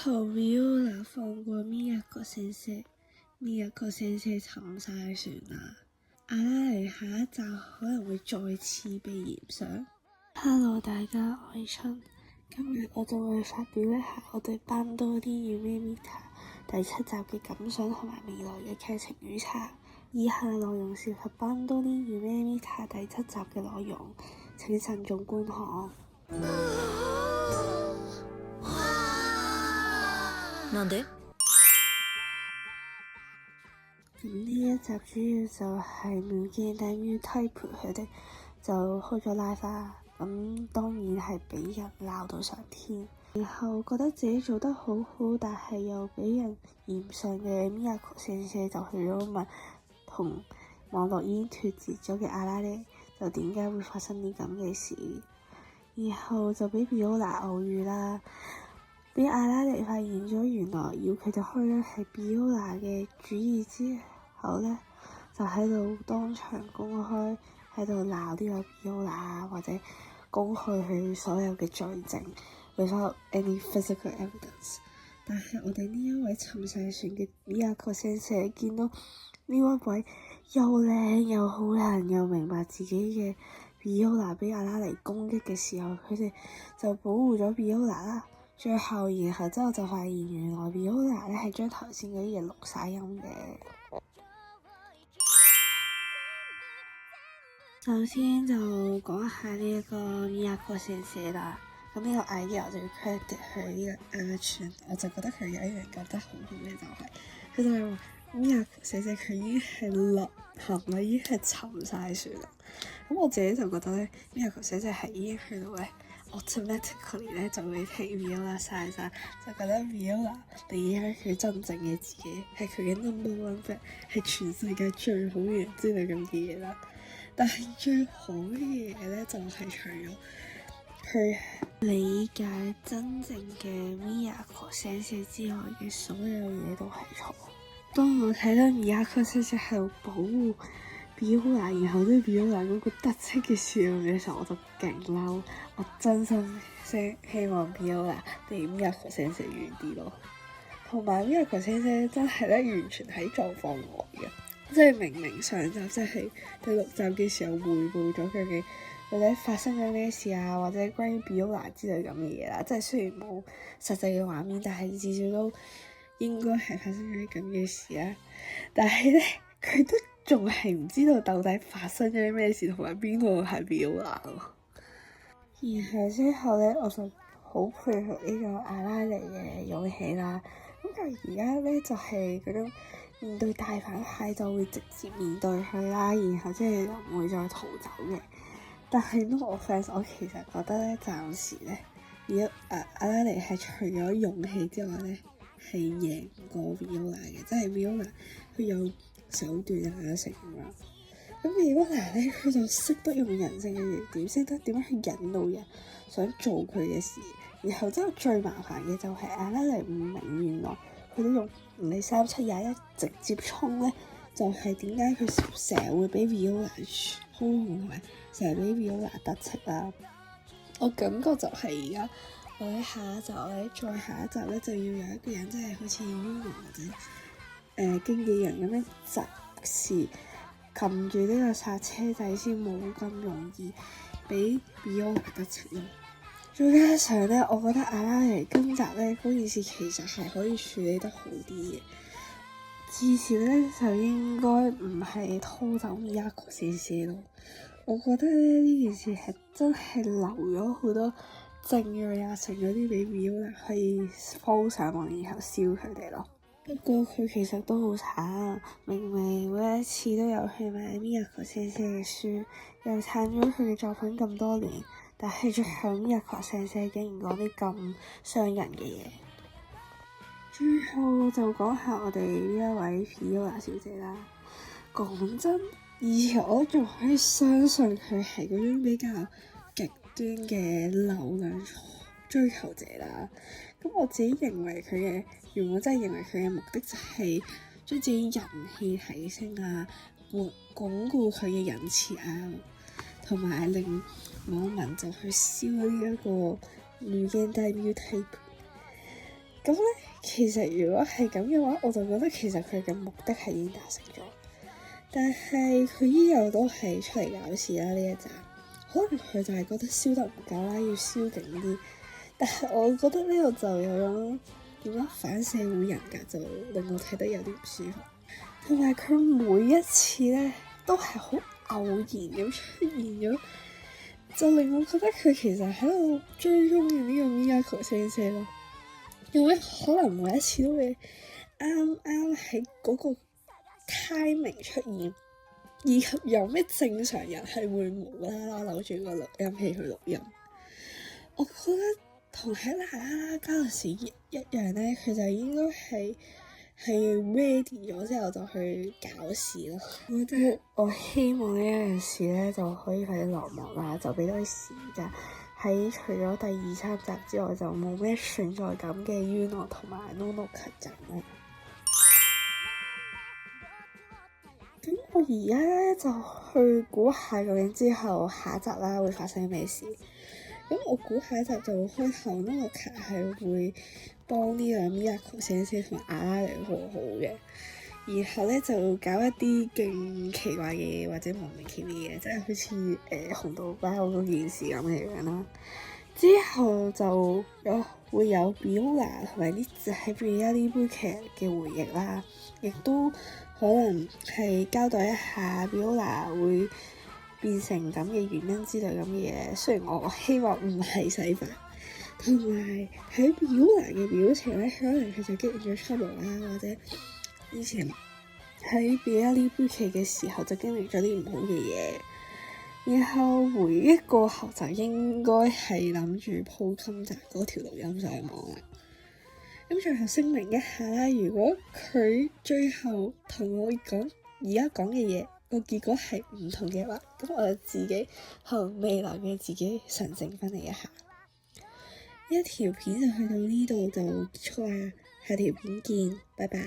後 Viola 放過 Miyako 先生，Miyako 先生沉晒船啦。阿拉蕾下一集可能會再次被炎上。Hello 大家，我係春，今日我就會發表一下我對《班多啲與咩咪塔》第7集嘅感想同埋未來嘅劇情預測。以下內容涉及《班多啲與咩咪塔》第7集嘅內容，請慎重觀看。なんで？咁呢一集主要就係無間大廟 type 佢哋就開咗 live 啦，咁當然係俾人鬧到上天，然後覺得自己做得好好，但係又俾人嫌上嘅 Miyako 先生就去咗問同網絡已經脫節咗嘅阿拉蕾，就點解會發生啲咁嘅事，然後就俾 Viola 偶遇啦。俾阿拉蕾發現咗，原來要佢哋開咗係 Viola 嘅主意之後呢，就喺度當場公開喺度鬧呢個 Viola，或者公開佢所有嘅罪證 without any physical evidence。但係我哋呢一位沉晒船嘅 Miyako 先生見到呢一位又靚又好人又明白自己嘅 Viola 俾阿拉蕾攻擊嘅時候，佢哋就保護咗 Viola 啦。然後之後就發現原來 Viola 咧係將頭先嗰啲嘢錄晒音嘅。首先就講下呢一個 Miyako 先生啦。咁呢個 idea 我就要 credit 佢呢個阿全，我就覺得佢有一樣覺得好好嘅就係，佢就係話 Miyako 先生佢已經係落行啦，已經係沉晒船啦。咁我自己就覺得咧 Miyako 先生係已經去到咧automatically 咧就會聽 Viola 晒，就覺得 Viola 你係佢真正嘅自己，係佢嘅 number one fan，係全世界最好嘅人之類咁嘅嘢啦。但係最好嘅嘢咧就係除咗佢理解真正嘅 Miyako 先生之外嘅所有嘢都係錯。當我睇到 Miyako 先生喺度保護Viola，然後對 Viola 嗰個得戚嘅笑嘅時候，我就勁嬲。我真心希望 Viola 離 Miyako 先生遠啲咯。同埋 Miyako 先生真係咧完全喺狀況外嘅，即係明明上集即係第6集嘅時候匯報咗佢嘅到底發生咗咩事啊，或者關於 Viola 之類咁嘅嘢啦。即係雖然冇實際嘅畫面，但係至少都應該係發生咗啲咁嘅事啊。但係咧佢都仲係唔知道到底發生咗啲咩事，同埋邊個係 Viola 咯。然後之後咧，我就好佩服呢個阿拉蕾嘅勇氣啦。咁佢而家咧就係嗰種面對大反派就會直接面對佢啦，然後即係又唔會再逃走嘅。但係 no offense，我其實覺得咧，暫時咧，如果阿拉蕾係除咗勇氣之外咧，係贏過 Viola 嘅，即係 Viola 佢有手段啊成咁樣。咁 Viola 咧，佢就識得用人性嘅弱點，識得點樣去引導人想做佢嘅事。然後之後最麻煩嘅就係阿拉蕾唔明，原來佢都用唔理3721直接衝咧，就係點解佢成日會俾 Viola 操控同埋成日俾 Viola 得戚啦。我感覺就係而家我喺下一集咧，再下一集咧就要有一個人即係好似 Yuno 或者經紀人咁樣窒時撳住呢個剎車仔，先冇咁容易俾 Viola 得戚咯。再加上咧，我覺得阿拉蕾今集咧嗰件事其實係可以處理得好啲嘅，至少咧就應該唔係拖走 Miyako 先生咯。我覺得咧呢件事係真係留咗好多證據啊，成嗰啲俾 Viola 可以鋪上網，然後燒佢哋咯。不過佢其實都好慘，明明每一次都有去買 Miyako 先生嘅書，又撐咗佢嘅作品咁多年，但係最後 Miyako 先生竟然講啲咁傷人嘅嘢。最後就講下我哋呢一位 Viola 小姐啦。講真，以前我仲可以相信佢係嗰種比較極端嘅流量追求者啦。咁我自己認為佢嘅，如果真係認為佢嘅目的就係將自己人氣提升啊，鞏固佢嘅人設啊，同埋令網民就去燒呢一個無間大廟 type。咁咧，其實如果係咁嘅話，我就覺得其實佢嘅目的係已經達成咗，但係佢依舊都係出嚟搞事啦呢一集。可能佢就係覺得燒得唔夠啦，要燒勁啲。但係我覺得呢度就有種點樣反社會人格，就令我睇得有啲唔舒服。同埋佢每一次咧都係好偶然咁出現咗，就令我覺得佢其實喺度追蹤緊呢個 Miyako 先生咯。因為可能每一次都會啱啱喺嗰個 timing 出現，以及有咩正常人係會無啦啦扭住個錄音器去錄音。我覺得同喺啦啦嗰陣時一樣咧，佢就應該係 ready 咗之後就去搞事咯。我希望呢樣事咧就可以快啲落幕啦，就俾多啲時間喺除咗第2、3集之外就冇咩存在感嘅 Yuno 同埋 Nonoka 集啦。咁我而家咧就去估下究竟之後下一集啦會發生咩事。咁我估下一集就會開頭 Nonoka 係會幫呢個 Miyako 先生同阿拉嚟和好嘅，然後咧就搞一啲勁奇怪嘅嘢或者莫名其妙嘅，即係好似紅豆包嗰件事咁嘅樣啦。之後就會有 Biola 同埋呢隻喺 Biola 杯劇嘅回憶啦，亦都可能係交代一下 Biola 會變成咁嘅原因之類咁嘅嘢。雖然我希望唔係洗白，同埋喺 Biola 嘅表情咧，可能佢就經歷咗 trouble 啦，或者以前喺 Biola 杯劇嘅時候就經歷咗啲唔好嘅嘢。然後回憶過後就應該係諗住鋪今集嗰條錄音上網啦。咁最後聲明一下啦，如果佢最後同我講而家講嘅嘢個結果係唔同嘅話，咁我就自己向未來嘅自己神聖分離一下。一條片就去到呢度就結束啦，下條片見，拜拜。